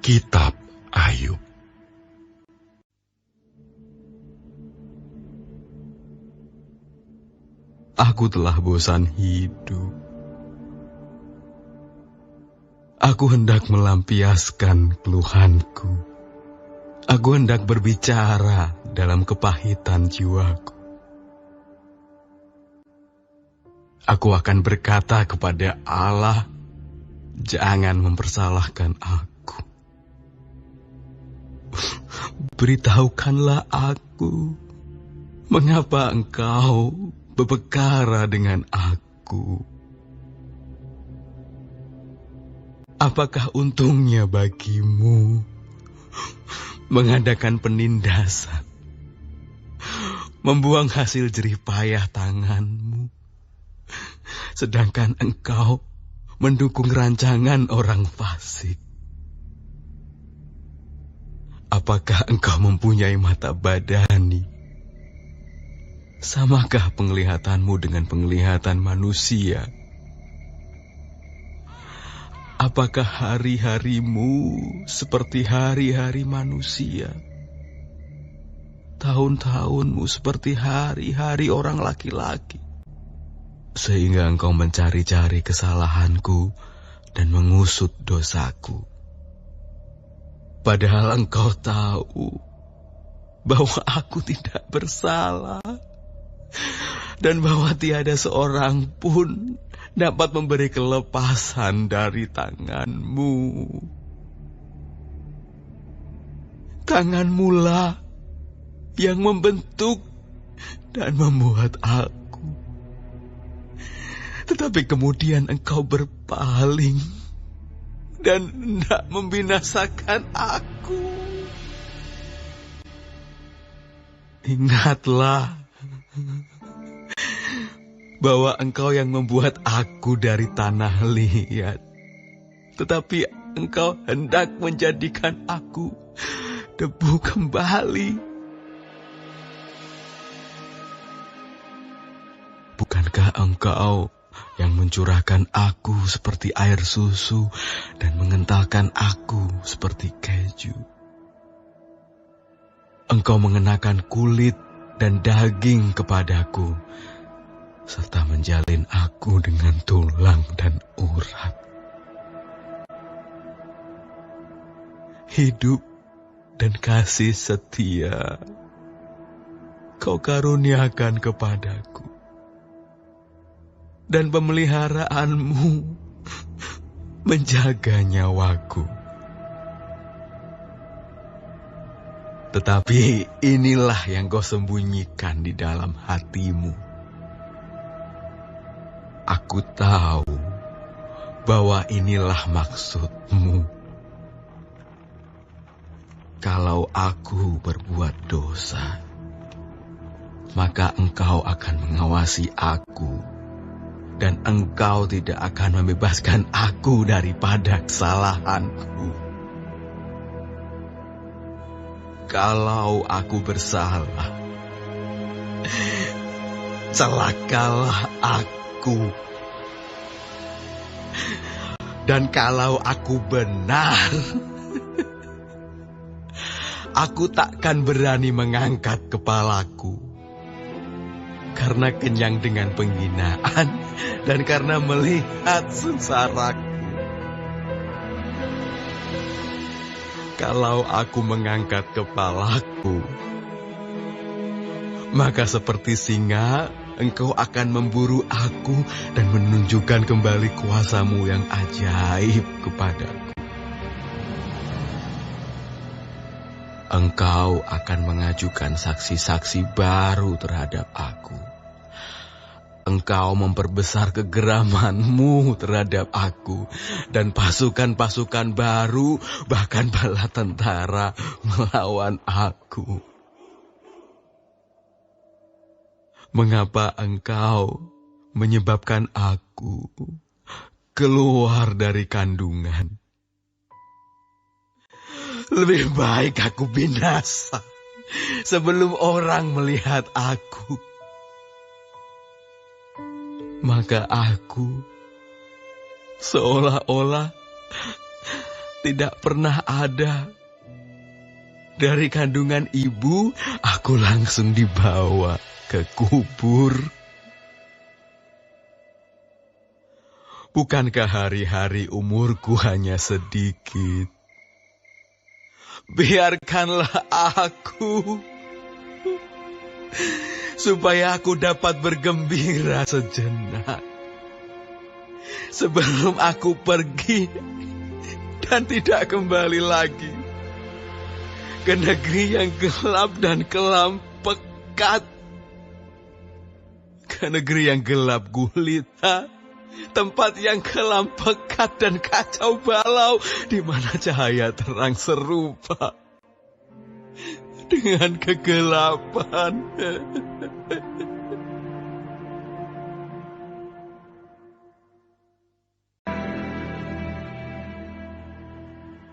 Kitab Ayub. Aku telah bosan hidup. Aku hendak melampiaskan keluhanku. Aku hendak berbicara dalam kepahitan jiwaku. Aku akan berkata kepada Allah, jangan mempersalahkan aku. Beritahukanlah aku, mengapa engkau berperkara dengan aku? Apakah untungnya bagimu mengadakan penindasan, membuang hasil jerih payah tanganmu, sedangkan engkau mendukung rancangan orang fasik? Apakah engkau mempunyai mata badani? Samakah penglihatanmu dengan penglihatan manusia? Apakah hari-harimu seperti hari-hari manusia? Tahun-tahunmu seperti hari-hari orang laki-laki? Sehingga engkau mencari-cari kesalahanku dan mengusut dosaku. Padahal engkau tahu bahwa aku tidak bersalah, dan bahwa tiada seorang pun dapat memberi kelepasan dari tanganmu. Tanganmu-lah yang membentuk dan membuat aku. Tetapi kemudian engkau berpaling dan hendak membinasakan aku. Ingatlah bahwa engkau yang membuat aku dari tanah liat, tetapi engkau hendak menjadikan aku debu kembali. Bukankah engkau yang mencurahkan aku seperti air susu dan mengentalkan aku seperti keju? Engkau mengenakan kulit dan daging kepadaku, serta menjalin aku dengan tulang dan urat. Hidup dan kasih setia kau karuniakan kepadaku, dan pemeliharaanmu menjaga nyawaku. Tetapi inilah yang kau sembunyikan di dalam hatimu. Aku tahu bahwa inilah maksudmu. Kalau aku berbuat dosa, maka engkau akan mengawasi aku, dan engkau tidak akan membebaskan aku daripada kesalahanku. Kalau aku bersalah, celakalah aku. Dan kalau aku benar, aku takkan berani mengangkat kepalaku, karena kenyang dengan penghinaan dan karena melihat sengsaraku. Kalau aku mengangkat kepalaku, maka seperti singa, engkau akan memburu aku dan menunjukkan kembali kuasamu yang ajaib kepadaku. Engkau akan mengajukan saksi-saksi baru terhadap aku. Engkau memperbesar kegeramanmu terhadap aku, dan pasukan-pasukan baru, bahkan bala tentara, melawan aku. Mengapa engkau menyebabkan aku keluar dari kandungan? Lebih baik aku binasa sebelum orang melihat aku. Maka aku seolah-olah tidak pernah ada. Dari kandungan ibu, aku langsung dibawa ke kubur. Bukankah hari-hari umurku hanya sedikit? Biarkanlah aku, supaya aku dapat bergembira sejenak. Sebelum aku pergi dan tidak kembali lagi ke negeri yang gelap dan kelam pekat, ke negeri yang gelap gulita, tempat yang kelam pekat dan kacau balau, di mana cahaya terang serupa dengan kegelapan.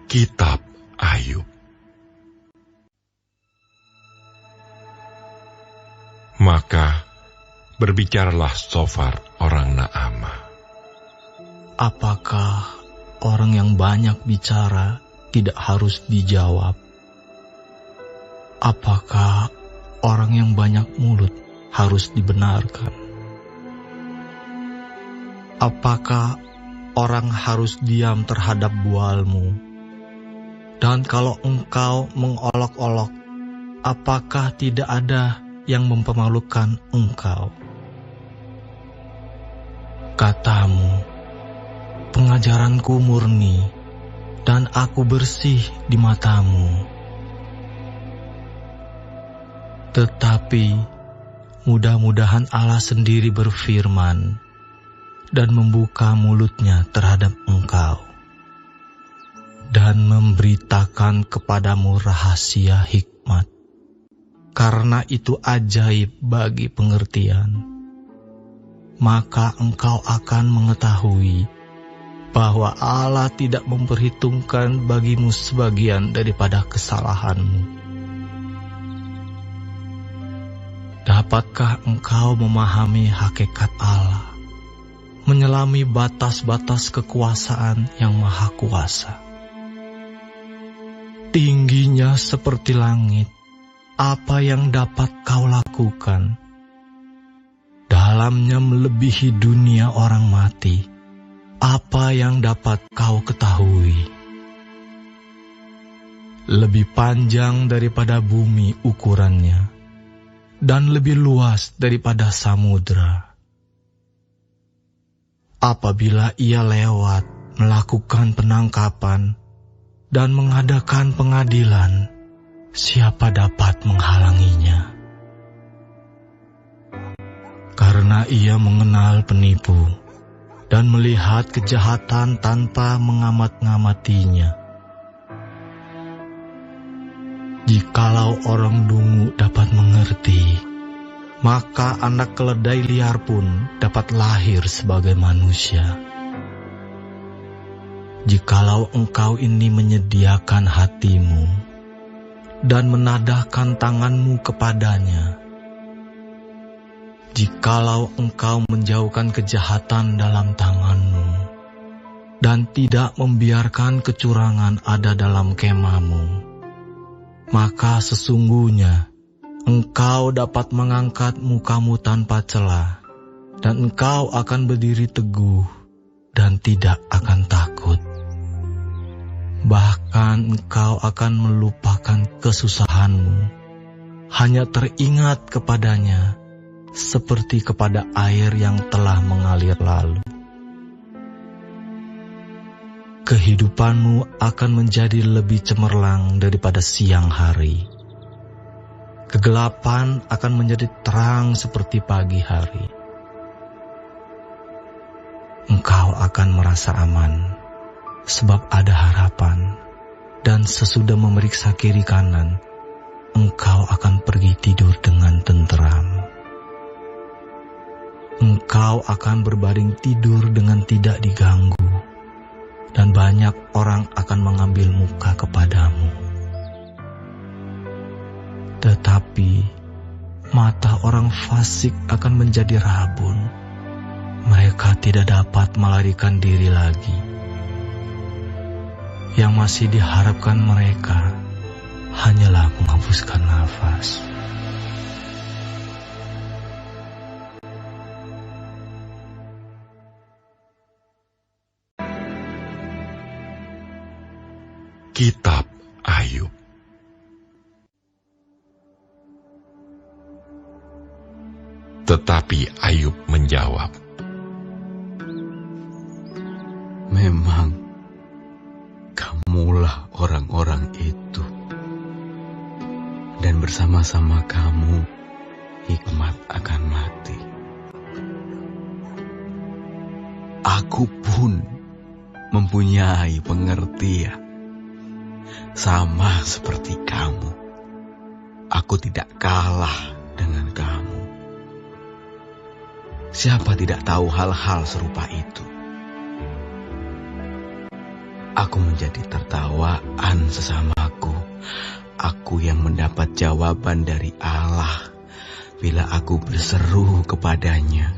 Kitab Ayub. Maka berbicaralah Sofar orang Naamah. Apakah orang yang banyak bicara tidak harus dijawab? Apakah orang yang banyak mulut harus dibenarkan? Apakah orang harus diam terhadap bualmu? Dan kalau engkau mengolok-olok, apakah tidak ada yang mempermalukan engkau? Katamu, pengajaranku murni, dan aku bersih di matamu. Tetapi mudah-mudahan Allah sendiri berfirman dan membuka mulutnya terhadap engkau, dan memberitakan kepadamu rahasia hikmat, karena itu ajaib bagi pengertian. Maka engkau akan mengetahui bahwa Allah tidak memperhitungkan bagimu sebagian daripada kesalahanmu. Dapatkah engkau memahami hakikat Allah, menyelami batas-batas kekuasaan yang maha kuasa? Tingginya seperti langit, apa yang dapat kau lakukan? Dalamnya melebihi dunia orang mati, apa yang dapat kau ketahui? Lebih panjang daripada bumi ukurannya, dan lebih luas daripada samudra. Apabila ia lewat melakukan penangkapan dan mengadakan pengadilan, siapa dapat menghalanginya? Karena ia mengenal penipu dan melihat kejahatan tanpa mengamat-ngamatinya. Jikalau orang dungu dapat mengerti, maka anak keledai liar pun dapat lahir sebagai manusia. Jikalau engkau ini menyediakan hatimu dan menadahkan tanganmu kepadanya, jikalau engkau menjauhkan kejahatan dalam tanganmu dan tidak membiarkan kecurangan ada dalam kemahmu, maka sesungguhnya engkau dapat mengangkat mukamu tanpa celah, dan engkau akan berdiri teguh dan tidak akan takut. Bahkan engkau akan melupakan kesusahanmu, hanya teringat kepadanya seperti kepada air yang telah mengalir lalu. Kehidupanmu akan menjadi lebih cemerlang daripada siang hari. Kegelapan akan menjadi terang seperti pagi hari. Engkau akan merasa aman, sebab ada harapan, dan sesudah memeriksa kiri kanan, engkau akan pergi tidur dengan tenteram. Engkau akan berbaring tidur dengan tidak diganggu, dan banyak orang akan mengambil muka kepadamu. Tetapi mata orang fasik akan menjadi rabun. Mereka tidak dapat melarikan diri lagi. Yang masih diharapkan mereka hanyalah menghembuskan nafas. Kitab Ayub. Tetapi Ayub menjawab, memang kamulah orang-orang itu, dan bersama-sama kamu hikmat akan mati. Aku pun mempunyai pengertian sama seperti kamu. Aku tidak kalah dengan kamu. Siapa tidak tahu hal-hal serupa itu? Aku menjadi tertawaan sesamaku. Aku yang mendapat jawaban dari Allah bila aku berseru kepadanya.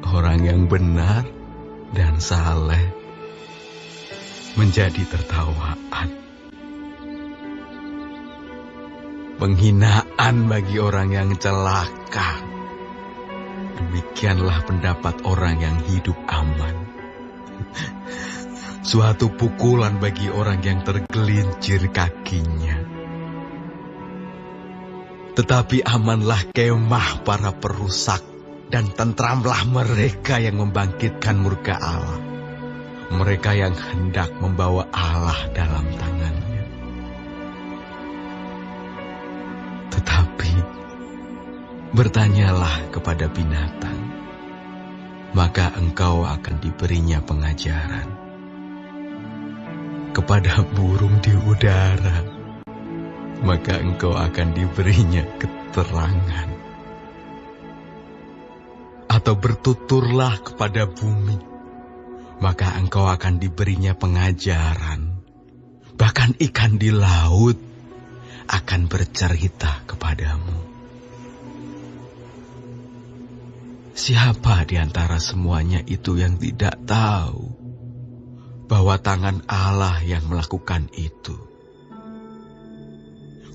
Orang yang benar dan saleh menjadi tertawaan. Penghinaan bagi orang yang celaka. Demikianlah pendapat orang yang hidup aman. Suatu pukulan bagi orang yang tergelincir kakinya. Tetapi amanlah kemah para perusak, dan tentramlah mereka yang membangkitkan murka Allah. Mereka yang hendak membawa Allah dalam tangannya. Tetapi bertanyalah kepada binatang, maka engkau akan diberinya pengajaran. Kepada burung di udara, maka engkau akan diberinya keterangan. Atau bertuturlah kepada bumi, maka engkau akan diberinya pengajaran. Bahkan ikan di laut akan bercerita kepadamu. Siapa di antara semuanya itu yang tidak tahu bahwa tangan Allah yang melakukan itu?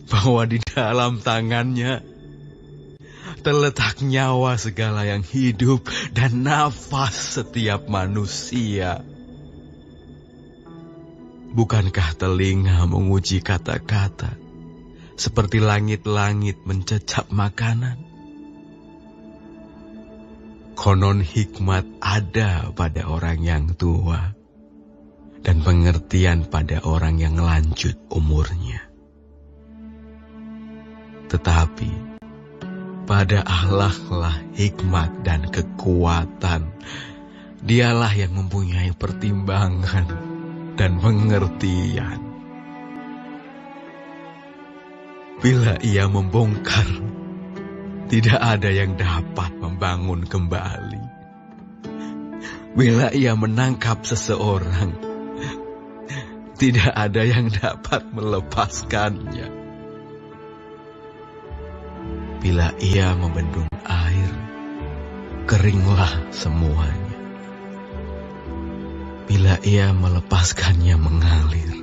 Bahwa di dalam tangannya terletak nyawa segala yang hidup dan nafas setiap manusia. Bukankah telinga menguji kata-kata seperti langit-langit mencecap makanan? Konon hikmat ada pada orang yang tua, dan pengertian pada orang yang lanjut umurnya. Tetapi pada Allah lah hikmat dan kekuatan. Dialah yang mempunyai pertimbangan dan pengertian. Bila ia membongkar, tidak ada yang dapat membangun kembali. Bila ia menangkap seseorang, tidak ada yang dapat melepaskannya. Bila ia membendung air, keringlah semuanya. Bila ia melepaskannya mengalir,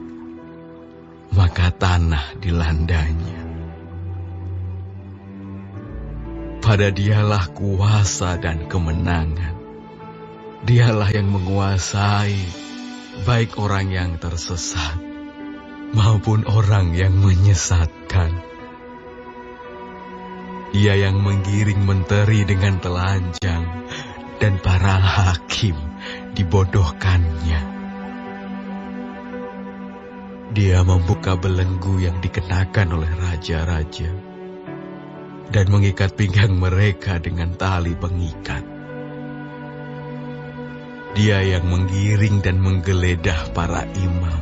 maka tanah dilandanya. Pada Dialah kuasa dan kemenangan. Dialah yang menguasai baik orang yang tersesat maupun orang yang menyesatkan. Dia yang menggiring menteri dengan telanjang, dan para hakim dibodohkannya. Dia membuka belenggu yang dikenakan oleh raja-raja, dan mengikat pinggang mereka dengan tali pengikat. Dia yang menggiring dan menggeledah para imam,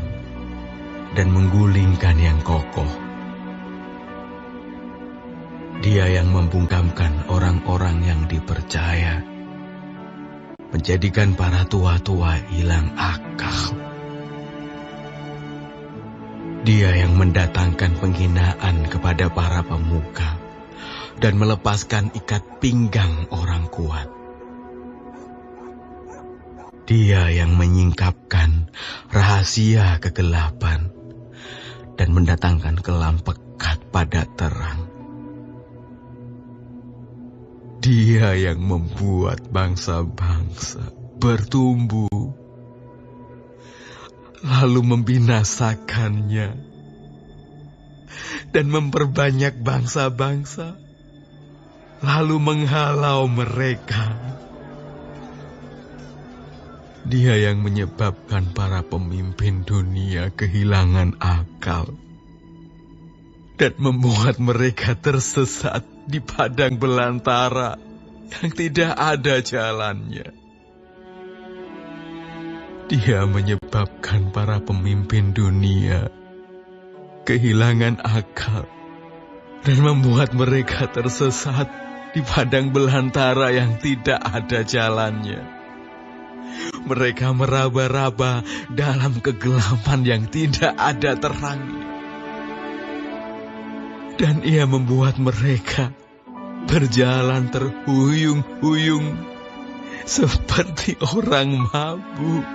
dan menggulingkan yang kokoh. Dia yang membungkamkan orang-orang yang dipercaya, menjadikan para tua-tua hilang akal. Dia yang mendatangkan penghinaan kepada para pemuka, dan melepaskan ikat pinggang orang kuat. Dia yang menyingkapkan rahasia kegelapan dan mendatangkan kelam pekat pada terang. Dia yang membuat bangsa-bangsa bertumbuh, lalu membinasakannya, dan memperbanyak bangsa-bangsa, lalu menghalau mereka. Dia yang menyebabkan para pemimpin dunia kehilangan akal dan membuat mereka tersesat di padang belantara yang tidak ada jalannya. Dia menyebabkan para pemimpin dunia kehilangan akal dan membuat mereka tersesat di padang belantara yang tidak ada jalannya. Mereka meraba-raba dalam kegelapan yang tidak ada terangnya. Dan ia membuat mereka berjalan terhuyung-huyung seperti orang mabuk.